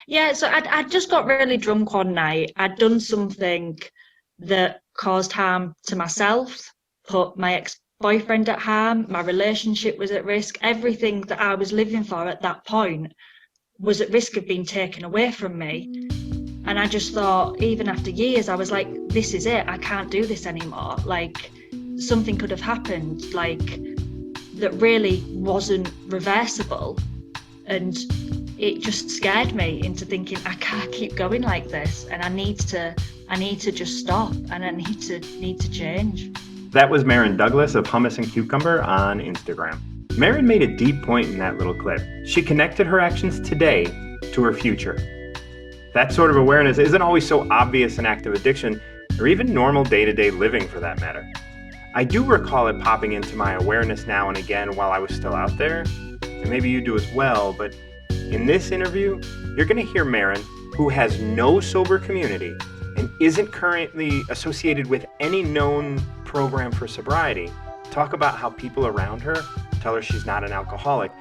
Yeah, so I'd just got really drunk one night. I'd done something that caused harm to myself, put my ex-boyfriend at harm, my relationship was at risk. Everything that I was living for at that point was at risk of being taken away from me. And I just thought, even after years, I was like, this is it. I can't do this anymore. Like, something could have happened, like, that really wasn't reversible. And it just scared me into thinking, I can't keep going like this. And I need to just stop, and I need to change. That was Merrin Douglas of Hummus and Cucumber on Instagram. Merrin made a deep point in that little clip. She connected her actions today to her future. That sort of awareness isn't always so obvious in active addiction, or even normal day-to-day living for that matter. I do recall it popping into my awareness now and again while I was still out there, and maybe you do as well, but in this interview, you're going to hear Merrin, who has no sober community and isn't currently associated with any known program for sobriety, talk about how people around her tell her she's not an alcoholic,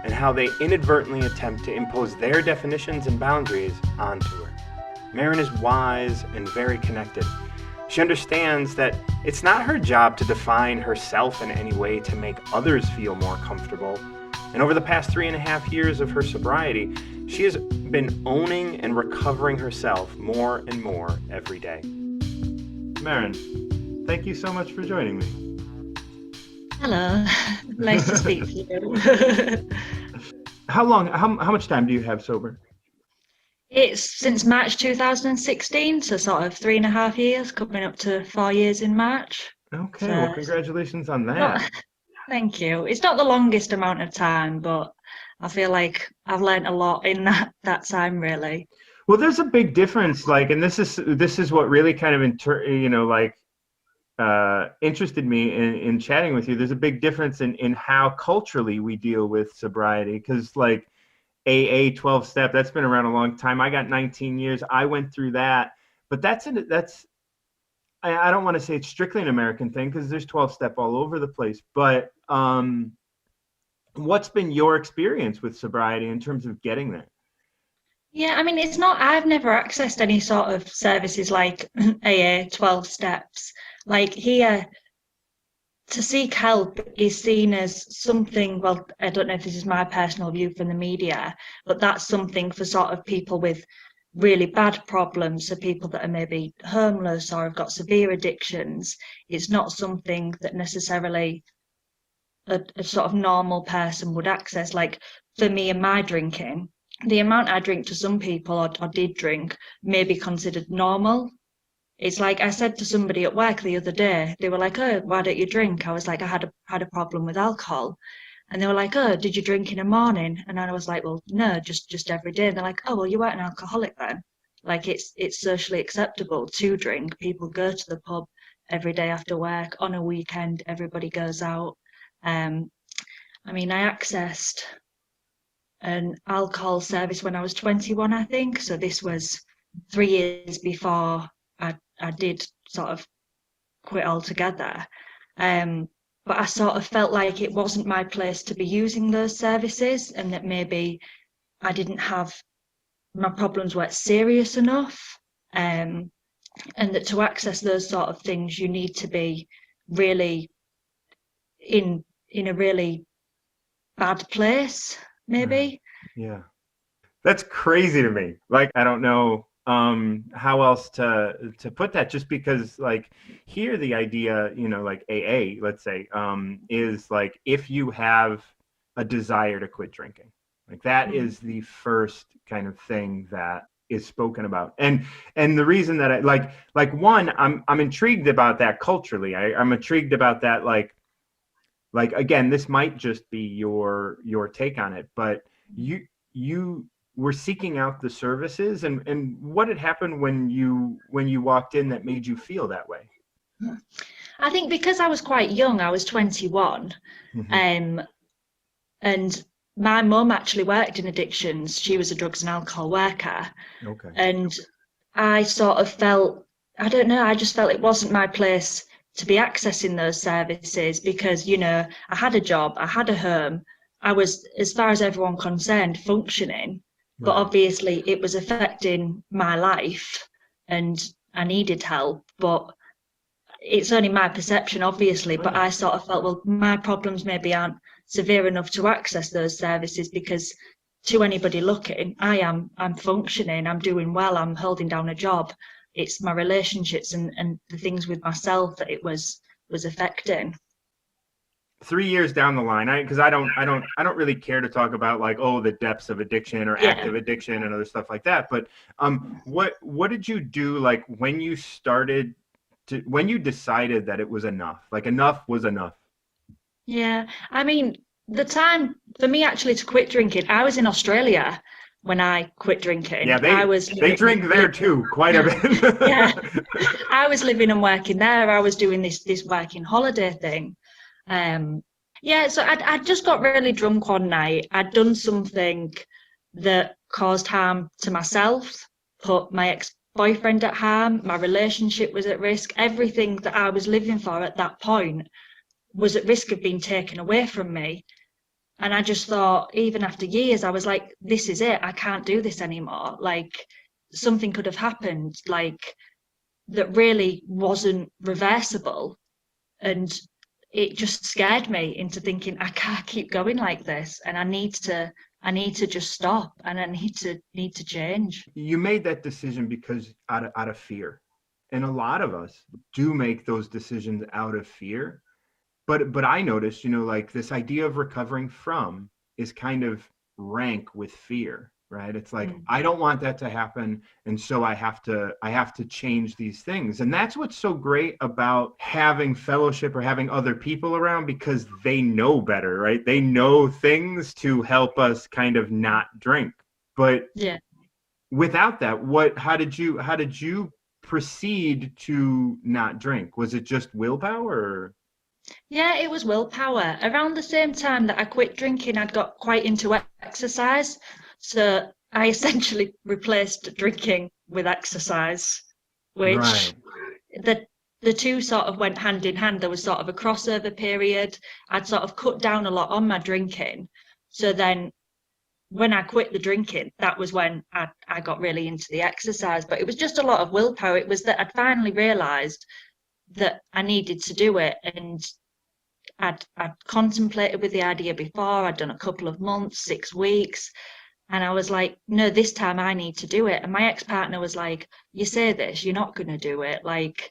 and how they inadvertently attempt to impose their definitions and boundaries onto her. Merrin is wise and very connected. She understands that it's not her job to define herself in any way to make others feel more comfortable. And over the past 3.5 years of her sobriety, she has been owning and recovering herself more and more every day. Merrin, thank you so much for joining me. Hello, nice to speak to you. How much time do you have sober? It's since March 2016, so sort of 3.5 years, coming up to 4 years in March. Okay, So well, congratulations on that. not, thank you. It's not the longest amount of time, but I feel like I've learned a lot in that time, really. Well, there's a big difference, like, and this is what really kind of interested me in chatting with you. There's a big difference in how culturally we deal with sobriety, because like AA 12-step, that's been around a long time. I got 19 years. I went through that, but I don't want to say it's strictly an American thing, because there's 12-step all over the place. But what's been your experience with sobriety in terms of getting there? Yeah, I mean, I've never accessed any sort of services like AA 12 steps. Like here, to seek help is seen as something, well, I don't know if this is my personal view from the media, but that's something for sort of people with really bad problems, so people that are maybe homeless or have got severe addictions. It's not something that necessarily a sort of normal person would access. Like for me and my drinking, the amount I drink to some people or did drink may be considered normal. It's like I said to somebody at work the other day, they were like, "Oh, why don't you drink?" I was like, I had a problem with alcohol. And they were like, "Oh, did you drink in the morning?" And I was like, "Well, no, just every day." And they're like, "Oh, well, you weren't an alcoholic then." Like it's socially acceptable to drink. People go to the pub every day after work. On a weekend, everybody goes out. Um, I mean, I accessed an alcohol service when I was 21, I think. So this was 3 years before I did sort of quit altogether. But I sort of felt like it wasn't my place to be using those services, and that maybe I didn't have, my problems weren't serious enough. And that to access those sort of things, you need to be really in a really bad place, maybe. Yeah. That's crazy to me. Like, I don't know how else to put that, just because like here the idea, like AA, let's say, is like if you have a desire to quit drinking, like that is the first kind of thing that is spoken about. And the reason that I like one, I'm intrigued about that culturally. I'm intrigued about that, like again, this might just be your take on it, but you were seeking out the services, and what had happened when you walked in that made you feel that way? I think because I was quite young, I was 21, and my mum actually worked in addictions. She was a drugs and alcohol worker. Okay. And I sort of felt, I don't know, I just felt it wasn't my place to be accessing those services because, I had a job, I had a home, I was, as far as everyone concerned, functioning. but Right. obviously it was affecting my life and I needed help. But it's only my perception, obviously, but I sort of felt, well, my problems maybe aren't severe enough to access those services, because to anybody looking, I'm functioning, I'm doing well, I'm holding down a job. It's my relationships and the things with myself that it was affecting. 3 years down the line, because I don't really care to talk about like, oh, the depths of addiction or Yeah. active addiction and other stuff like that. But what did you do, like, when you started to, when you decided that it was enough, like enough was enough? Yeah. I mean, the time for me actually to quit drinking, I was in Australia when I quit Yeah, drinking. I was they drink there too, quite a yeah, bit. I was living and working there. I was doing this working holiday thing. Um, yeah, so I'd just got really drunk one night. I'd done something that caused harm to myself, put my ex-boyfriend at harm, my relationship was at risk. Everything that I was living for at that point was at risk of being taken away from me. And I just thought, even after years, I was like, this is it. I can't do this anymore. Like, something could have happened, like, that really wasn't reversible. And it just scared me into thinking, I can't keep going like this. And I need to just stop, and I need to change. You made that decision because out of fear, and a lot of us do make those decisions out of fear. But I noticed, like, this idea of recovering from is kind of rank with fear, right? It's like, Mm. I don't want that to happen, and so I have to change these things. And that's what's so great about having fellowship or having other people around, because they know better, right? They know things to help us kind of not drink. But Yeah. without that, how did you proceed to not drink? Was it just willpower? Or? Yeah, it was willpower. Around the same time that I quit drinking, I'd got quite into exercise. So I essentially replaced drinking with exercise, which Right. the the two sort of went hand in hand. There was sort of a crossover period. I'd sort of cut down a lot on my drinking. So then when I quit the drinking, that was when I got really into the exercise. But it was just a lot of willpower. It was that I'd finally realised that I needed to do it. And I'd contemplated with the idea before. I'd done a couple of months, 6 weeks, and I was like, no, this time I need to do it. And my ex-partner was like, you say this, you're not going to do it. Like,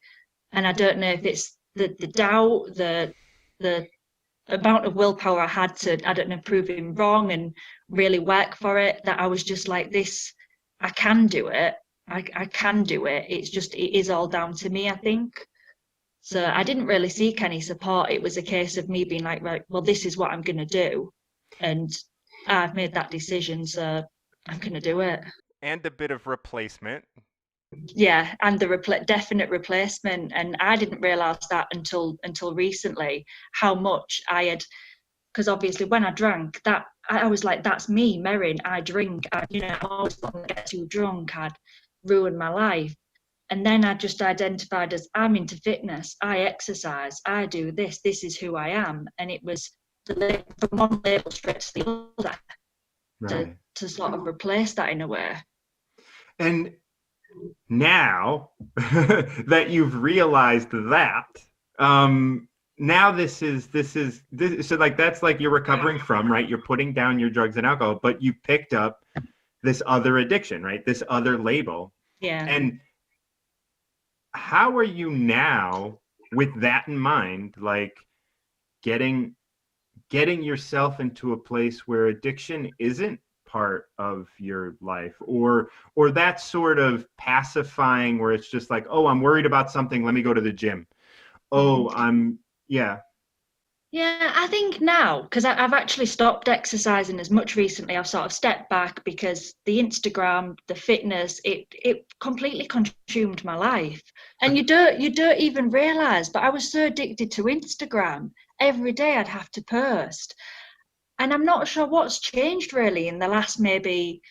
and I don't know if it's the doubt, the amount of willpower I had to, I don't know, prove him wrong and really work for it, that I was just like, this, I can do it. I can do it. It's just, it is all down to me, I think. So I didn't really seek any support. It was a case of me being like, right, well, this is what I'm going to do. And I've made that decision, so I'm going to do it. And a bit of replacement. Yeah, and the definite replacement. And I didn't realize that until recently, how much I had, because obviously when I drank, that I was like, that's me, Merrin. I drink. I always want to get too drunk. I'd ruin my life. And then I just identified as, I'm into fitness, I exercise, I do this is who I am. And it was from one label straight to the other, Right. to sort of replace that in a way. And now that you've realized that, now this is so, like, that's like you're recovering from, right? You're putting down your drugs and alcohol, but you picked up this other addiction, right? This other label. Yeah. And how are you now, with that in mind, like, getting yourself into a place where addiction isn't part of your life, or that sort of pacifying, where it's just like, oh, I'm worried about something, let me go to the gym. Oh, yeah. Yeah, I think now, because I've actually stopped exercising as much recently, I've sort of stepped back because the Instagram, the fitness, it completely consumed my life. And you don't even realize, but I was so addicted to Instagram. Every day I'd have to post. And I'm not sure what's changed really in the last maybe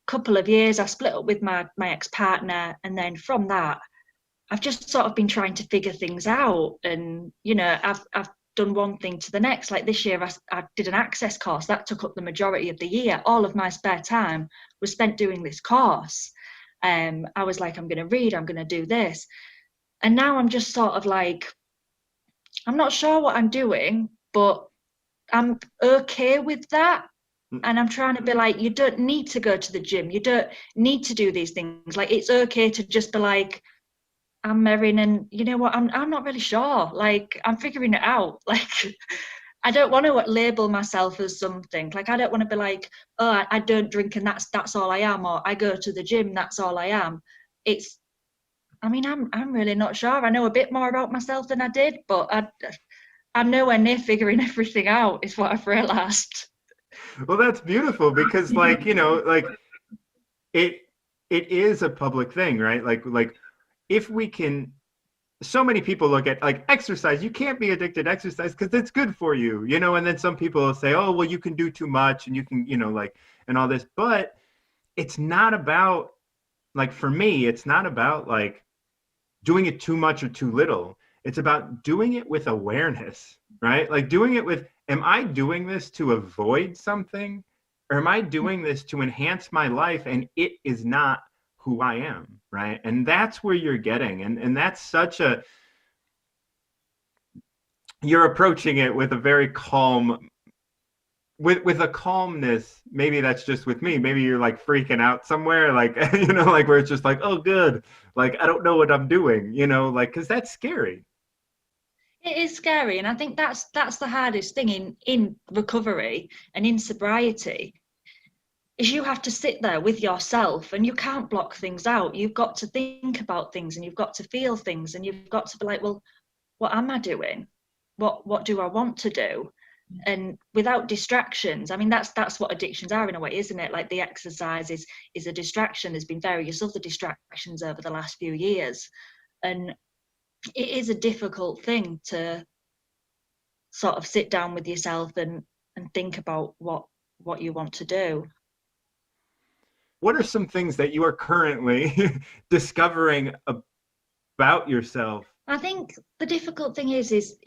couple of years. I split up with my ex-partner, and then from that, I've just sort of been trying to figure things out. And I've done one thing to the next. Like this year, I did an access course that took up the majority of the year. All of my spare time was spent doing this course. I was like, I'm going to read, I'm going to do this. And now I'm just sort of like, I'm not sure what I'm doing, but I'm okay with that. And I'm trying to be like, you don't need to go to the gym. You don't need to do these things. Like, it's okay to just be like, I'm Merrin, and you know what? I'm not really sure. Like, I'm figuring it out. Like, I don't want to label myself as something. Like, I don't want to be like, oh, I don't drink and that's all I am, or I go to the gym, that's all I am. I'm really not sure. I know a bit more about myself than I did, but I'm nowhere near figuring everything out, is what I've realized. Well, that's beautiful because, like, like it is a public thing, right? Like if we can, so many people look at like exercise, you can't be addicted to exercise because it's good for you, and then some people will say, oh, well, you can do too much and you can, like, and all this. But it's not about, like, for me, it's not about like doing it too much or too little. It's about doing it with awareness, right? Like doing it with, am I doing this to avoid something, or am I doing this to enhance my life and it is not who I am, right? And that's where you're getting, and that's such a, you're approaching it with a very calm, with a calmness. Maybe that's just with me. Maybe you're like freaking out somewhere, like, like where it's just like, oh, good. Like, I don't know what I'm doing, like, because that's scary. It is scary, and I think that's the hardest thing in recovery and in sobriety, is you have to sit there with yourself and you can't block things out. You've got to think about things and you've got to feel things and you've got to be like, well, what am I doing? What do I want to do? And without distractions, I mean, that's what addictions are in a way, isn't it? Like the exercise is a distraction. There's been various other distractions over the last few years, and it is a difficult thing to sort of sit down with yourself and think about what you want to do. What are some things that you are currently discovering about yourself? I think the difficult thing is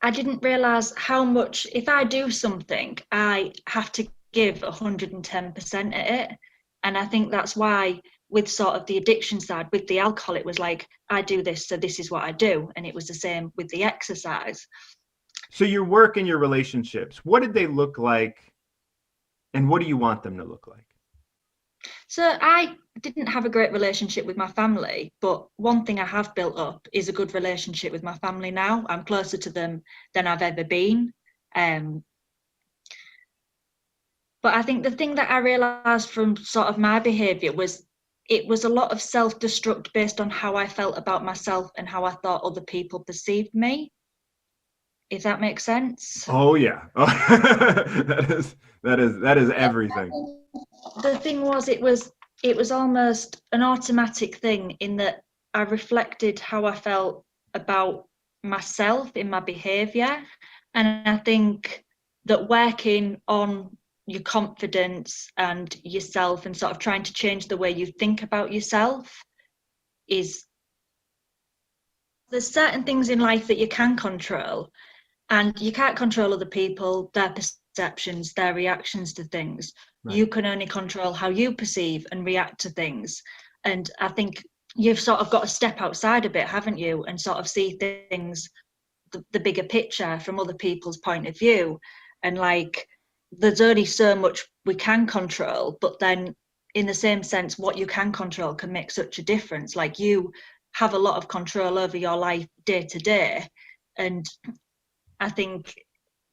I didn't realize how much, if I do something, I have to give 110% at it. And I think that's why, with sort of the addiction side, with the alcohol, it was like, I do this, so this is what I do. And it was the same with the exercise. So your work and your relationships, what did they look like, and what do you want them to look like? So I didn't have a great relationship with my family, but one thing I have built up is a good relationship with my family now. I'm closer to them than I've ever been. But I think the thing that I realised from sort of my behaviour was, it was a lot of self-destruct based on how I felt about myself and how I thought other people perceived me, if that makes sense. Oh yeah. that is everything. The thing was, it was almost an automatic thing, in that I reflected how I felt about myself in my behaviour. And I think that working on your confidence and yourself and sort of trying to change the way you think about yourself is, there's certain things in life that you can control, and you can't control other people, their perceptions, their reactions to things. Right. You can only control how you perceive and react to things. And I think you've sort of got to step outside a bit, haven't you, and sort of see things, the bigger picture from other people's point of view. And like, there's only so much we can control, but then in the same sense, what you can control can make such a difference. Like, you have a lot of control over your life day to day. And I think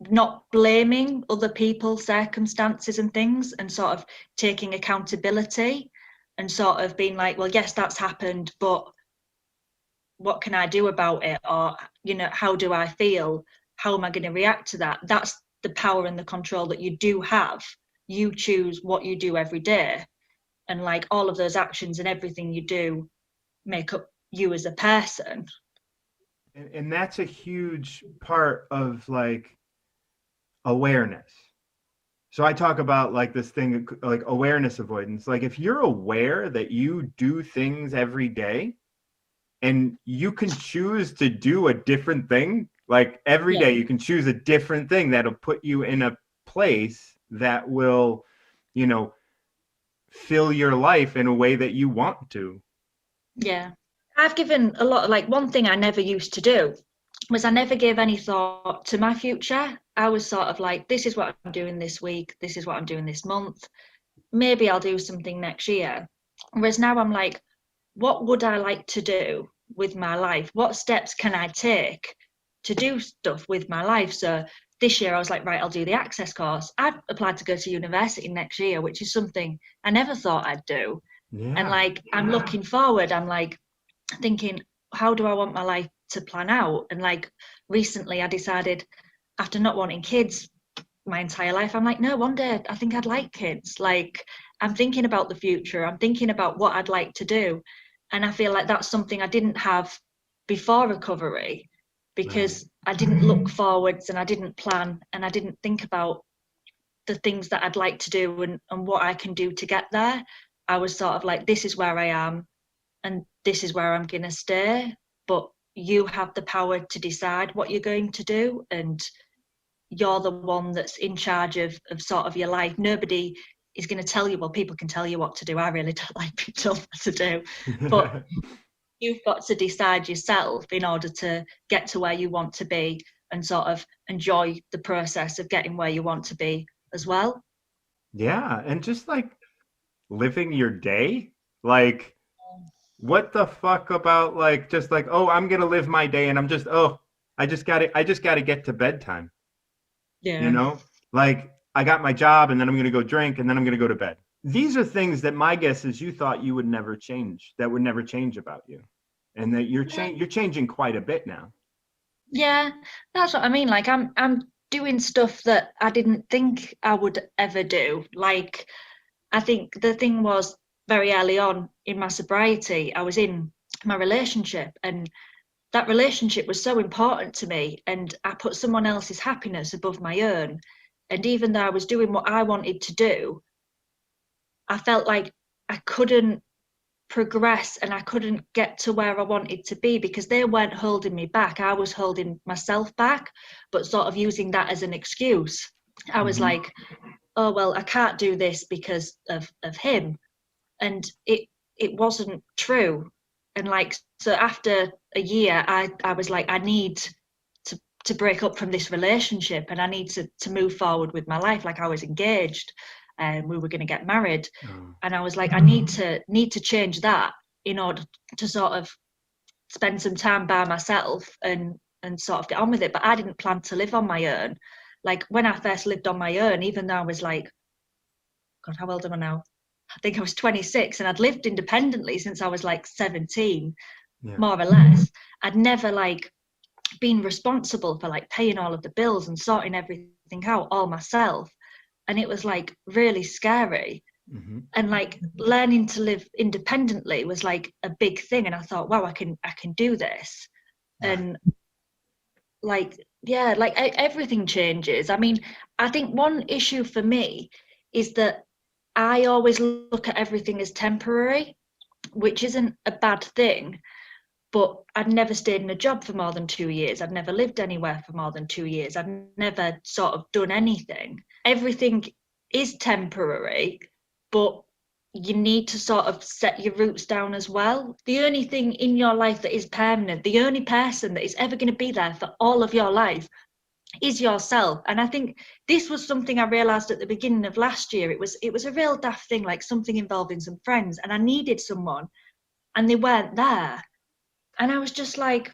not blaming other people's circumstances and things, and sort of taking accountability and sort of being like, well, yes, that's happened, but what can I do about it? Or, how do I feel? How am I going to react to that? That's the power and the control that you do have. You choose what you do every day. And like, all of those actions and everything you do make up you as a person. And that's a huge part of like awareness. So I talk about like this thing, like awareness avoidance. Like, if you're aware that you do things every day and you can choose to do a different thing, like every day you can choose a different thing that'll put you in a place that will, fill your life in a way that you want to. Yeah. I've given a lot of, like, one thing I never used to do was I never gave any thought to my future. I was sort of like, this is what I'm doing this week, this is what I'm doing this month. Maybe I'll do something next year. Whereas now I'm like, what would I like to do with my life? What steps can I take to do stuff with my life? So this year I was like, right, I'll do the access course. I've applied to go to university next year, which is something I never thought I'd do. And Yeah. like, I'm looking forward, I'm like thinking, how do I want my life to plan out? And like recently I decided, after not wanting kids my entire life, I'm like, no, one day I think I'd like kids. Like, I'm thinking about the future, I'm thinking about what I'd like to do. And I feel like that's something I didn't have before recovery, because I didn't look forwards and I didn't plan and I didn't think about the things that I'd like to do and what I can do to get there. I was sort of like, this is where I am and this is where I'm going to stay. But you have the power to decide what you're going to do, and you're the one that's in charge of sort of your life. Nobody is going to tell you, well, people can tell you what to do. I really don't like being told what to do. But you've got to decide yourself in order to get to where you want to be and sort of enjoy the process of getting where you want to be as well. Yeah. And just like living your day, like, what the fuck about like just like, oh, I'm gonna live my day and I'm just, oh, I just gotta get to bedtime. You Yeah. know, like I got my job and then I'm gonna go drink and then I'm gonna go to bed. These are things that my guess is you thought you would never change, that would never change about you, and that you're changing quite a bit now. Yeah, that's what I mean. Like, I'm doing stuff that I didn't think I would ever do. Like, I think the thing was, very early on in my sobriety, I was in my relationship, and that relationship was so important to me, and I put someone else's happiness above my own. And even though I was doing what I wanted to do, I felt like I couldn't progress and I couldn't get to where I wanted to be because they weren't holding me back. I was holding myself back, but sort of using that as an excuse. I was Mhm. like, oh well, I can't do this because of him. And it wasn't true. And like, so after a year, I was like, I need to break up from this relationship and I need to move forward with my life. Like, I was engaged and we were going to get married, Oh. and I was like, I need to change that in order to sort of spend some time by myself and sort of get on with it. But I didn't plan to live on my own. Like, when I first lived on my own, even though I was like, God, how old am I now? I think I was 26, and I'd lived independently since I was like 17, Yeah. more or less. I'd never like been responsible for like paying all of the bills and sorting everything out all myself. And it was like really scary. Hmm. And like learning to live independently was like a big thing. And I thought, wow, I can do this. And like, yeah, like everything changes. I mean, I think one issue for me is that I always look at everything as temporary, which isn't a bad thing. But I'd never stayed in a job for more than 2 years. I'd never lived anywhere for more than 2 years. I'd never sort of done anything. Everything is temporary, but you need to sort of set your roots down as well. The only thing in your life that is permanent, the only person that is ever going to be there for all of your life is yourself. And I think this was something I realized at the beginning of last year. It was a real daft thing, like something involving some friends, and I needed someone and they weren't there. And I was just like,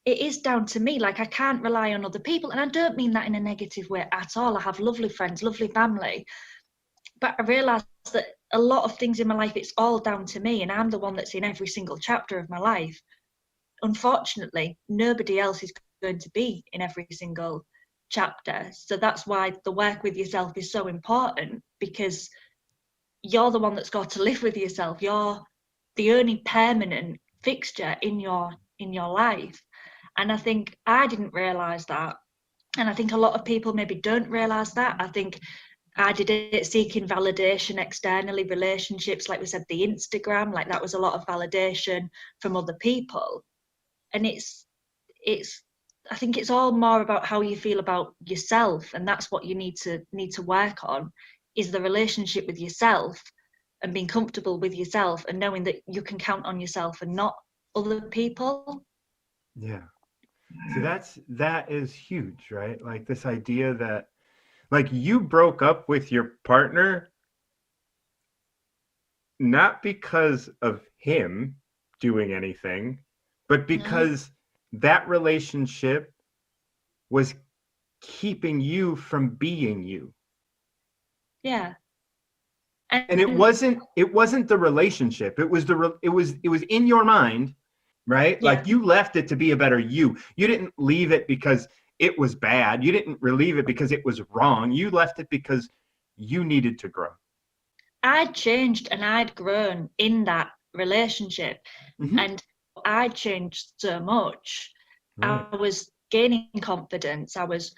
it is down to me. Like, I can't rely on other people. And I don't mean that in a negative way at all. I have lovely friends, lovely family. But I realised that a lot of things in my life, it's all down to me. And I'm the one that's in every single chapter of my life. Unfortunately, nobody else is going to be in every single chapter. So that's why the work with yourself is so important, because you're the one that's got to live with yourself. You're the only permanent fixture in your life. And I think I didn't realize that. And I think a lot of people maybe don't realize that. I think I did it seeking validation externally, relationships, like we said, the Instagram, like that was a lot of validation from other people. And it's I think it's all more about how you feel about yourself, and that's what you need to work on is the relationship with yourself and being comfortable with yourself and knowing that you can count on yourself and not other people. Yeah. See, that is huge, right? Like this idea that like you broke up with your partner not because of him doing anything, but No. because that relationship was keeping you from being you. Yeah. And And it wasn't the relationship. It was in your mind, right? yeah, Like you left it to be a better you. You didn't leave it because it was bad. You didn't relieve it because it was wrong. You left it because you needed to grow. I'd changed and I'd grown in that relationship. Mm-hmm. And I'd changed so much. Right. I was gaining confidence. I was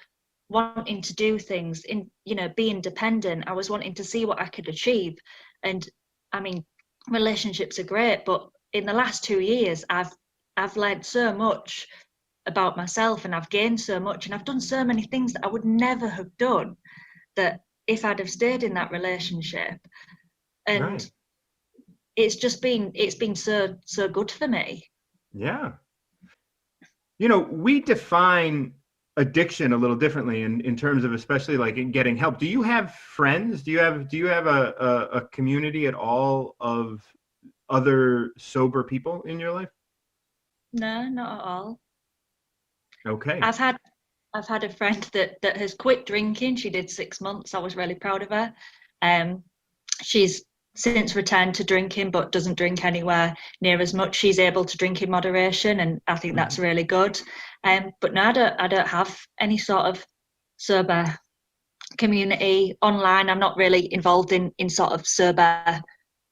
wanting to do things in, be independent. I was wanting to see what I could achieve. And I mean, relationships are great, but in the last 2 years, I've learned so much about myself and I've gained so much and I've done so many things that I would never have done that if I'd have stayed in that relationship. And Right. it's been so good for me. Yeah. We define addiction a little differently in terms of especially like in getting help. Do you have friends? Do you have a community at all of other sober people in your life? No, not at all. Okay. I've had a friend that has quit drinking. She did 6 months. I was really proud of her. Um, she's since returned to drinking, but doesn't drink anywhere near as much. She's able to drink in moderation, and I think Mm-hmm. that's really good. But no, I don't have any sort of sober community online. I'm not really involved in sort of sober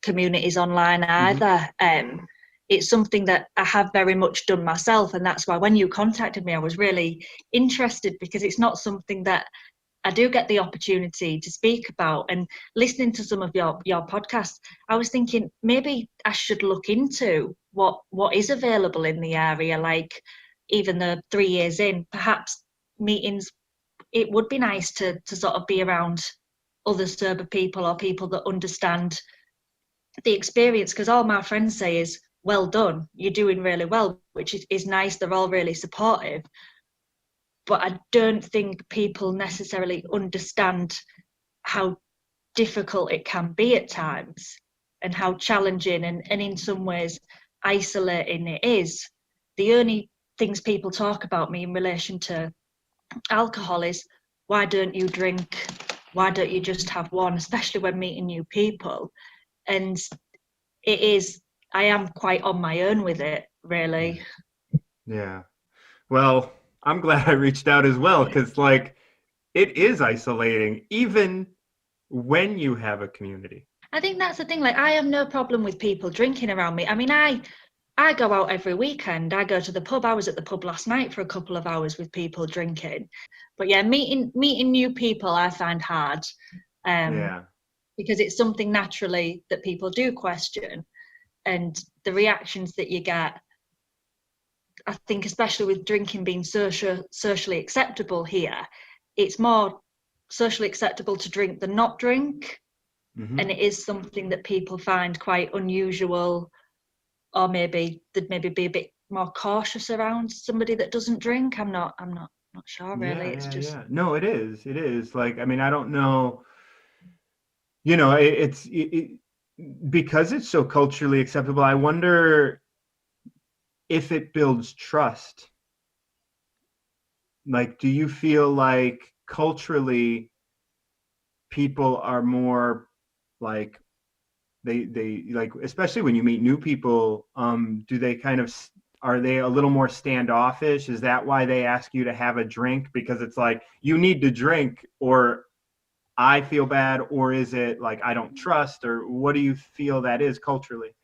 communities online Mm-hmm. either. It's something that I have very much done myself, and that's why when you contacted me, I was really interested because it's not something that I do get the opportunity to speak about. And listening to some of your podcasts, I was thinking maybe I should look into what is available in the area. Like even though 3 years in, perhaps meetings. It would be nice to sort of be around other sober people or people that understand the experience, because all my friends say is well done, you're doing really well, which is nice. They're all really supportive, but I don't think people necessarily understand how difficult it can be at times and how challenging and in some ways isolating it is. The only things people talk about me in relation to alcohol is why don't you drink, why don't you just have one, especially when meeting new people. And it is, I am quite on my own with it, really. Yeah. Well, I'm glad I reached out as well because, like, it is isolating, even when you have a community. I think that's the thing. Like, I have no problem with people drinking around me. I mean, I go out every weekend. I go to the pub. I was at the pub last night for a couple of hours with people drinking. But yeah, meeting new people I find hard, um, Yeah. because it's something naturally that people do question, and the reactions that you get. I think, especially with drinking being socially acceptable here, it's more socially acceptable to drink than not drink, Mm-hmm. and it is something that people find quite unusual, or maybe they'd maybe be a bit more cautious around somebody that doesn't drink. I'm not sure really. Yeah, It's yeah, just yeah. No, it is. It is. Like, I mean, I don't know. Because it's so culturally acceptable. I wonder if it builds trust. Like, do you feel like culturally people are more like they like, especially when you meet new people, do they kind of are they a little more standoffish? Is that why they ask you to have a drink because it's like you need to drink or I feel bad, or is it like I don't trust, or what do you feel that is culturally?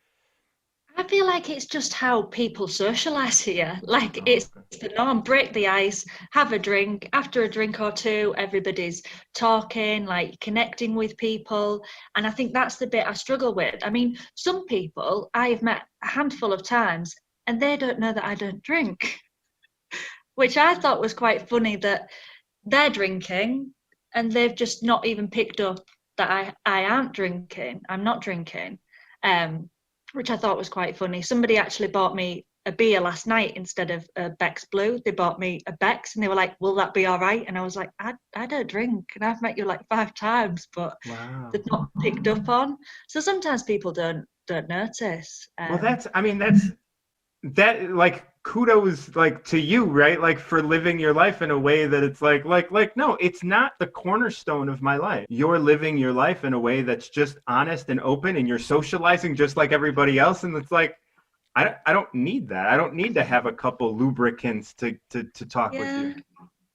I feel like it's just how people socialize here. Like Oh, it's okay. the norm, break the ice, have a drink. After a drink or two, everybody's talking, like connecting with people. And I think that's the bit I struggle with. I mean, some people I've met a handful of times and they don't know that I don't drink, which I thought was quite funny that they're drinking and they've just not even picked up that I aren't drinking. I'm not drinking, which I thought was quite funny. Somebody actually bought me a beer last night instead of a Beck's Blue. They bought me a Beck's and they were like, will that be all right? And I was like, I don't drink and I've met you like 5 times, but Wow. they've not picked up on. So sometimes people don't notice. Well, that like kudos like to you, right? Like for living your life in a way that it's like no, it's not the cornerstone of my life. You're living your life in a way that's just honest and open, and you're socializing just like everybody else. And it's like I don't need that. I don't need to have a couple lubricants to talk with you.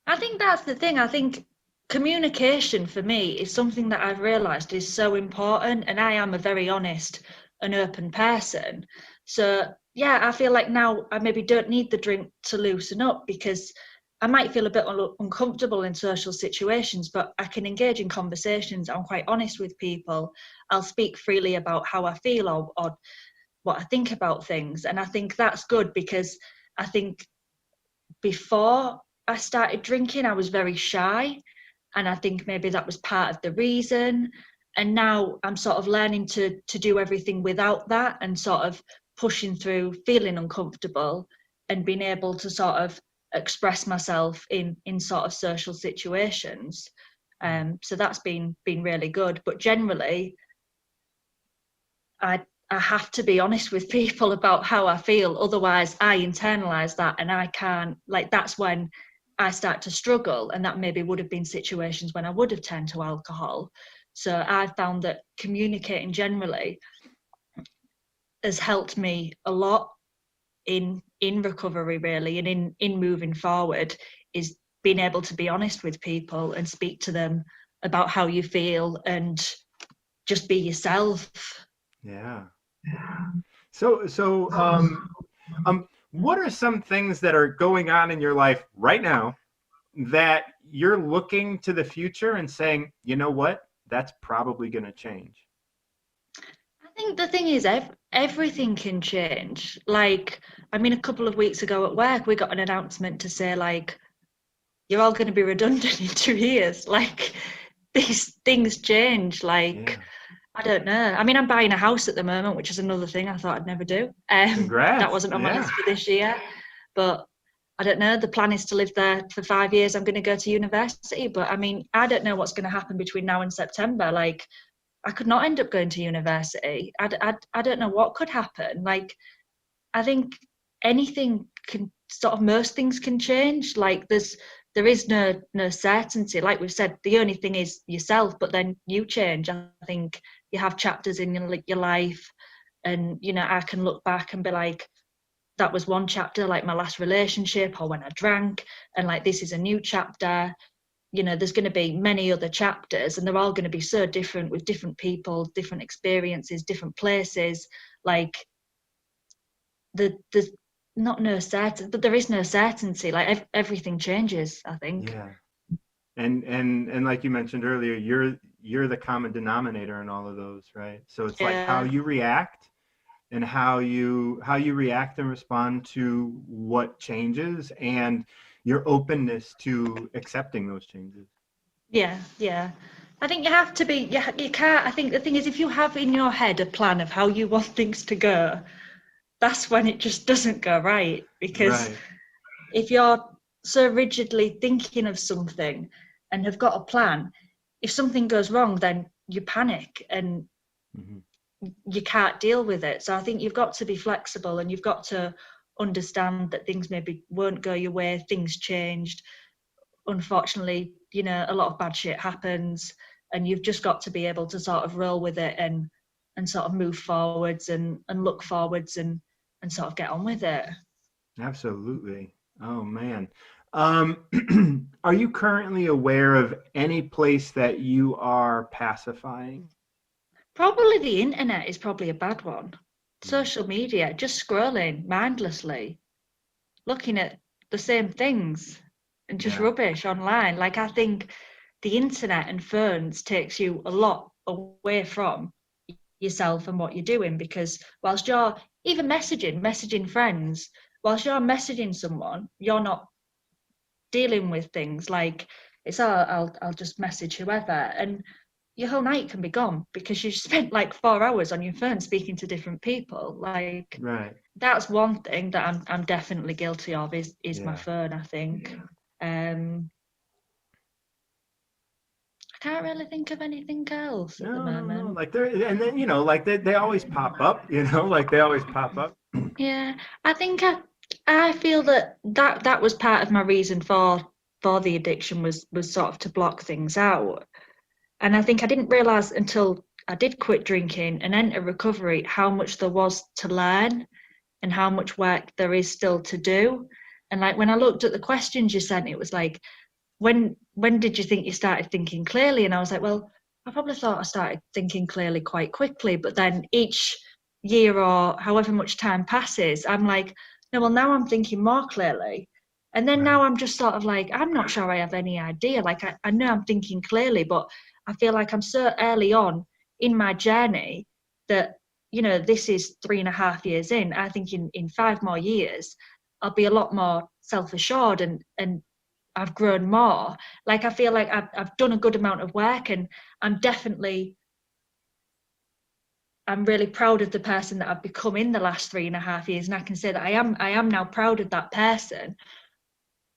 I think that's the thing. I think communication for me is something that I've realized is so important, and I am a very honest and open person. So yeah, I feel like now I maybe don't need the drink to loosen up, because I might feel a bit uncomfortable in social situations, but I can engage in conversations. I'm quite honest with people. I'll speak freely about how I feel or what I think about things. And I think that's good, because I think before I started drinking, I was very shy. And I think maybe that was part of the reason. And now I'm sort of learning to do everything without that, and sort of pushing through feeling uncomfortable and being able to sort of express myself in sort of social situations. So that's been really good. But generally, I have to be honest with people about how I feel. Otherwise, I internalize that, and I can't, like, that's when I start to struggle. And that maybe would have been situations when I would have turned to alcohol. So I found that communicating generally has helped me a lot in recovery, really, and in moving forward, is being able to be honest with people and speak to them about how you feel and just be yourself. Yeah. So what are some things that are going on in your life right now that you're looking to the future and saying, you know what, that's probably going to change? I think the thing is, everything can change. Like, I mean, a couple of weeks ago at work, we got an announcement to say, like, you're all going to be redundant in 2 years. Like, these things change. Like, Yeah. I don't know. I mean, I'm buying a house at the moment, which is another thing I thought I'd never do. Congrats. That wasn't on my list for this year. But I don't know. The plan is to live there for 5 years. I'm going to go to university. But I mean, I don't know what's going to happen between now and September. Like, I could not end up going to university. I don't know what could happen. Like, I think anything can sort of, most things can change. Like, there is no certainty. Like we've said, the only thing is yourself, but then you change. I think you have chapters in your life, and, you know, I can look back and be like, that was one chapter, like my last relationship or when I drank, and like, this is a new chapter. You know, there's going to be many other chapters, and they're all going to be so different, with different people, different experiences, different places. Like, there's not no certain, but there is no certainty. Like, everything changes, I think. Yeah. And like you mentioned earlier, you're the common denominator in all of those, right? So it's like how you react, and how you react and respond to what changes, and your openness to accepting those changes. Yeah. I think you have to be, you can't, I think the thing is, if you have in your head a plan of how you want things to go, that's when it just doesn't go right. Because if you're so rigidly thinking of something and have got a plan, if something goes wrong, then you panic and you can't deal with it. So I think you've got to be flexible, and you've got to understand that things maybe won't go your way. Things changed. Unfortunately, you know, a lot of bad shit happens, and you've just got to be able to sort of roll with it and sort of move forwards and look forwards and sort of get on with it. Absolutely. Oh man. Are you currently aware of any place that you are pacifying? Probably the internet is probably a bad one. Social media, just scrolling mindlessly, looking at the same things and just rubbish online. Like, I think the internet and phones takes you a lot away from yourself and what you're doing, because whilst you're even messaging friends, whilst you're messaging someone, you're not dealing with things like, it's I'll just message whoever. And your whole night can be gone because you spent like 4 hours on your phone speaking to different people. Like, Right. that's one thing that I'm definitely guilty of is my Yeah. phone, I think. I can't really think of anything else at the No. moment. Like and then like they always pop up. Like they always pop up. Yeah, I think I feel that was part of my reason for the addiction was sort of to block things out. And I think I didn't realize until I did quit drinking and enter recovery how much there was to learn and how much work there is still to do. And like when I looked at the questions you sent, it was like, when did you think you started thinking clearly? And I was like, well, I probably thought I started thinking clearly quite quickly, but then each year or however much time passes, I'm like, no, well, now I'm thinking more clearly. And then now I'm just sort of like, I'm not sure I have any idea. Like, I know I'm thinking clearly, but I feel like I'm so early on in my journey that, this is 3.5 years in. I think in 5 more years, I'll be a lot more self-assured and I've grown more. Like, I feel like I've done a good amount of work, and I'm really proud of the person that I've become in the last 3.5 years. And I can say that I am now proud of that person.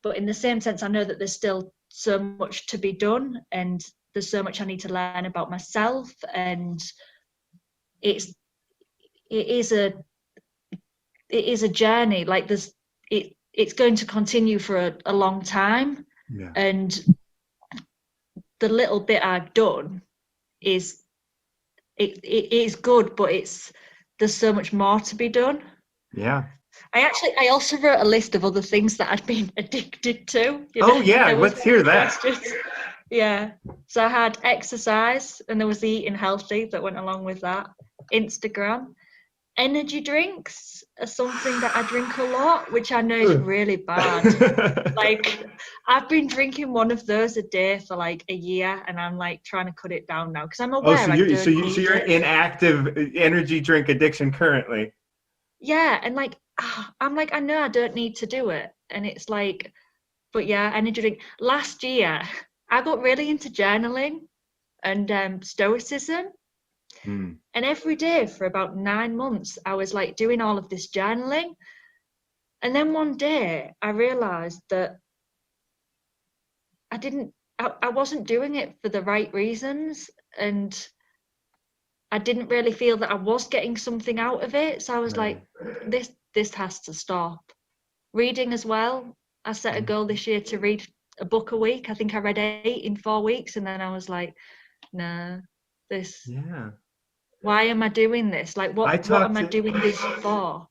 But in the same sense, I know that there's still so much to be done, and there's so much I need to learn about myself. And it is a journey. Like, it's going to continue for a long time. Yeah. And the little bit I've done is it is good, but there's so much more to be done. Yeah. I also wrote a list of other things that I'd been addicted to. Oh yeah, let's hear that. Yeah. So I had exercise, and there was the eating healthy that went along with that. Instagram. Energy drinks are something that I drink a lot, which I know is really bad. Like, I've been drinking one of those a day for like a year, and I'm like trying to cut it down now because I'm aware so I you're don't need you're it. in active energy drink addiction currently. Yeah, and like I'm like, I know I don't need to do it, and it's like, but yeah, energy drink. Last year, I got really into journaling and stoicism. And every day for about 9 months, I was like doing all of this journaling. And then one day I realized that I wasn't doing it for the right reasons. And I didn't really feel that I was getting something out of it. So I was like, this has to stop. Reading as well. I set a goal this year to read a book a week. I think I read 8 in 4 weeks. And then I was like, nah, why am I doing this? Like, what am I doing this for?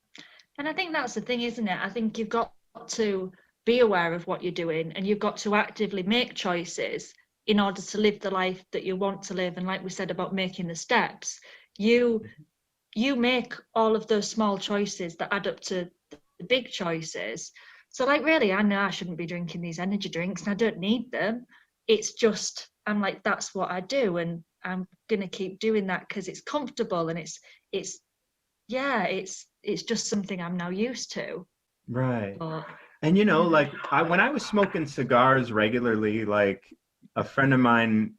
And I think that's the thing, isn't it? I think you've got to be aware of what you're doing, and you've got to actively make choices in order to live the life that you want to live. And like we said about making the steps, you make all of those small choices that add up to the big choices. So like, really, I know I shouldn't be drinking these energy drinks and I don't need them. It's just, I'm like, that's what I do, and I'm gonna keep doing that because it's comfortable, and it's just something I'm now used to. Right. But, and like when I was smoking cigars regularly, like a friend of mine,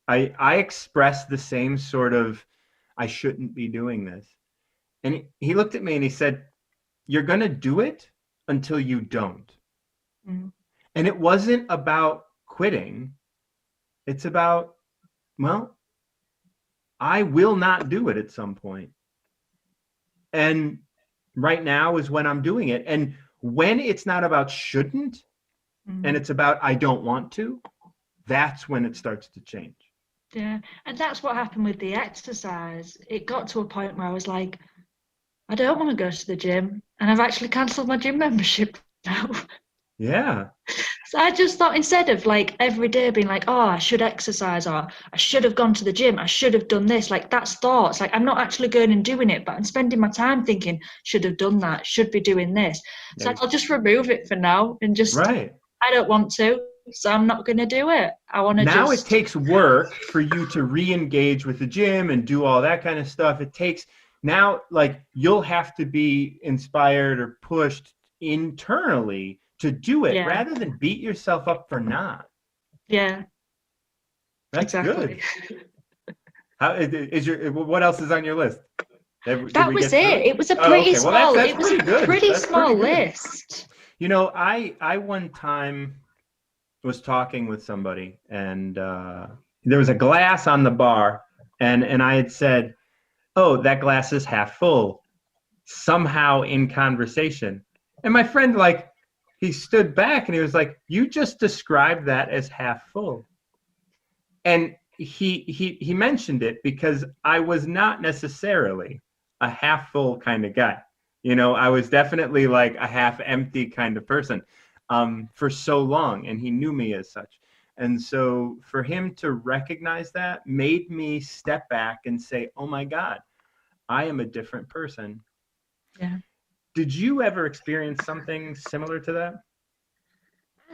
I expressed the same sort of, I shouldn't be doing this. And he looked at me and he said, you're going to do it until you don't. And it wasn't about quitting. It's about, well, I will not do it at some point. And right now is when I'm doing it. And when it's not about shouldn't, and it's about I don't want to, that's when it starts to change. Yeah. And that's what happened with the exercise. It got to a point where I was like, I don't want to go to the gym. And I've actually cancelled my gym membership now. Yeah. So I just thought, instead of like every day being like, oh, I should exercise, or I should have gone to the gym, I should have done this, like, that's thoughts. Like, I'm not actually going and doing it, but I'm spending my time thinking, should have done that, should be doing this. So I'll just remove it for now and just, I don't want to, so I'm not going to do it. I want to now it takes work for you to re-engage with the gym and do all that kind of stuff. It takes now, like, you'll have to be inspired or pushed internally to do it rather than beat yourself up for not. Yeah. That's exactly. good. How is what else is on your list? Did That we was get through it. It was a Oh, pretty okay. Well, small. that's It was pretty a good. pretty That's small pretty good. list. You know, I one time was talking with somebody, and there was a glass on the bar, and I had said, "Oh, that glass is half full," somehow in conversation, and my friend, like, he stood back and he was like, "You just described that as half full," and he mentioned it because I was not necessarily a half full kind of guy. You know, I was definitely like a half empty kind of person for so long, and he knew me as such. And so for him to recognize that made me step back and say, "Oh my God, I am a different person." Yeah. Did you ever experience something similar to that?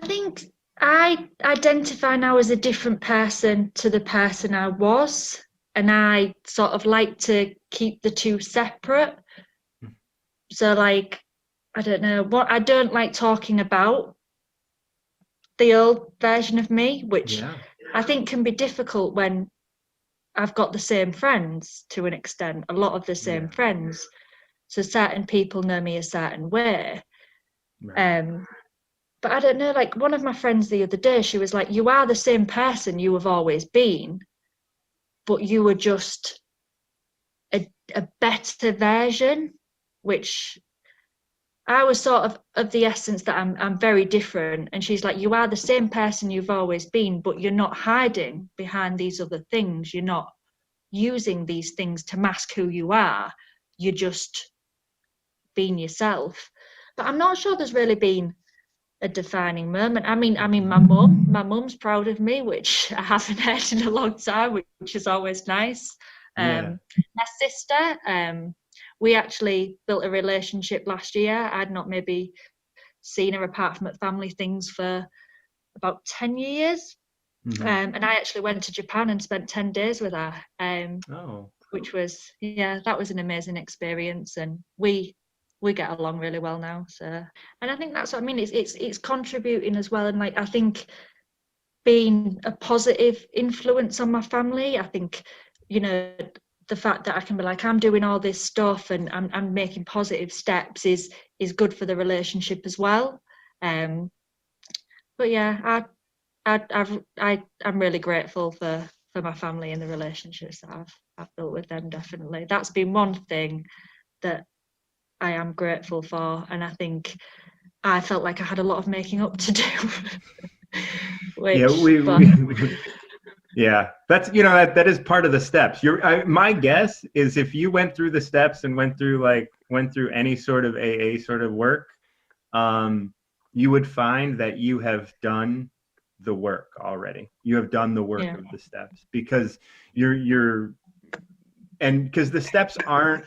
I think I identify now as a different person to the person I was, and I sort of like to keep the two separate. So, like, I don't know what I don't like talking about the old version of me, which Yeah. I think can be difficult when I've got the same friends to an extent, a lot of the same Yeah. friends. So certain people know me a certain way. Right. But I don't know, like one of my friends the other day, she was like, "You are the same person you have always been, but you were just a better version," which I was sort of the essence that I'm very different. And she's like, "You are the same person you've always been, but you're not hiding behind these other things. You're not using these things to mask who you are. You're just being yourself." But I'm not sure there's really been a defining moment. I mean, my mum's proud of me, which I haven't heard in a long time, which is always nice. Yeah. My sister, we actually built a relationship last year. I'd not maybe seen her apart from at family things for about 10 years. Mm-hmm. And I actually went to Japan and spent 10 days with her, Oh. which was, yeah, that was an amazing experience. And we get along really well now. So, and I think that's what I mean. It's contributing as well. And like, I think being a positive influence on my family, I think, you know, the fact that I can be like, I'm doing all this stuff and I'm making positive steps is good for the relationship as well. But yeah, I'm really grateful for my family and the relationships that I've built with them. Definitely, that's been one thing that I am grateful for, and I think I felt like I had a lot of making up to do. Yeah, that's, you know, that is part of the steps. My guess is if you went through the steps and went through any sort of AA sort of work, you would find that you have done the work already. You have done the work of the steps because because the steps aren't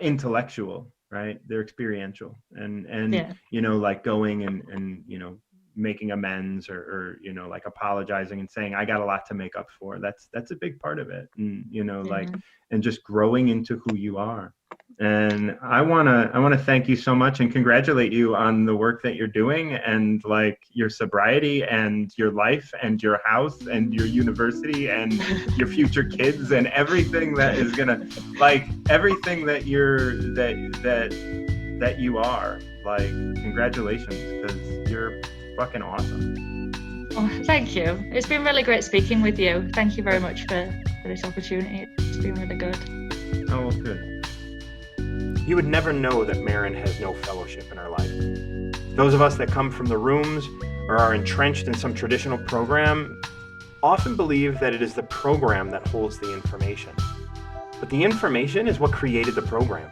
intellectual, right? They're experiential, and you know, like going and you know, making amends or you know, like apologizing and saying I got a lot to make up for. That's a big part of it, and you know, like, and just growing into who you are. And I want to thank you so much and congratulate you on the work that you're doing, and like your sobriety and your life and your house and your university and your future kids and everything that is gonna, like, everything that that you are. Like, congratulations, because you're fucking awesome. Oh, thank you. It's been really great speaking with you. Thank you very much for this opportunity. It's been really good. Oh, good. You would never know that Merrin has no fellowship in her life. Those of us that come from the rooms or are entrenched in some traditional program often believe that it is the program that holds the information. But the information is what created the program.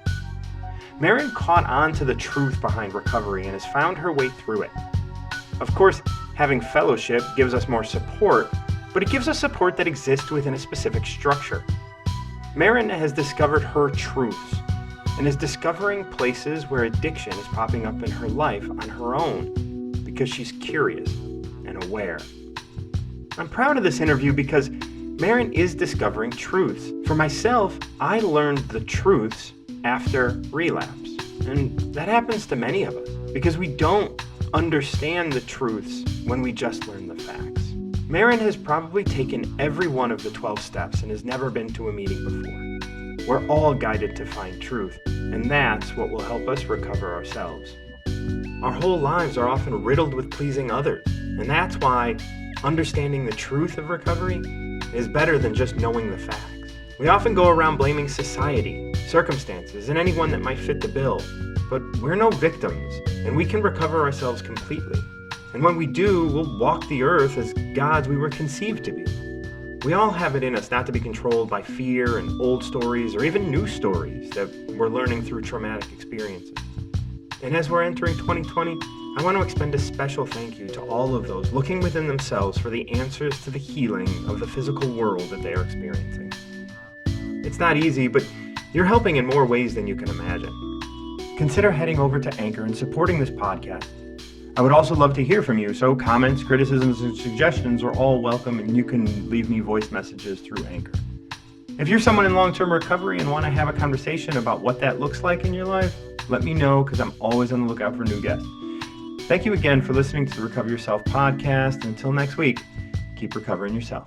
Merrin caught on to the truth behind recovery and has found her way through it. Of course, having fellowship gives us more support, but it gives us support that exists within a specific structure. Merrin has discovered her truths and is discovering places where addiction is popping up in her life on her own because she's curious and aware. I'm proud of this interview because Merrin is discovering truths. For myself, I learned the truths after relapse, and that happens to many of us because we don't understand the truths when we just learn the facts. Merrin has probably taken every one of the 12 steps and has never been to a meeting before. We're all guided to find truth, and that's what will help us recover ourselves. Our whole lives are often riddled with pleasing others, and that's why understanding the truth of recovery is better than just knowing the facts. We often go around blaming society, circumstances, and anyone that might fit the bill, but we're no victims, and we can recover ourselves completely. And when we do, we'll walk the earth as gods we were conceived to be. We all have it in us not to be controlled by fear and old stories or even new stories that we're learning through traumatic experiences. And as we're entering 2020, I want to extend a special thank you to all of those looking within themselves for the answers to the healing of the physical world that they are experiencing. It's not easy, but you're helping in more ways than you can imagine. Consider heading over to Anchor and supporting this podcast. I would also love to hear from you, so comments, criticisms, and suggestions are all welcome, and you can leave me voice messages through Anchor. If you're someone in long-term recovery and want to have a conversation about what that looks like in your life, let me know, because I'm always on the lookout for new guests. Thank you again for listening to the Recover Yourself podcast. And until next week, keep recovering yourself.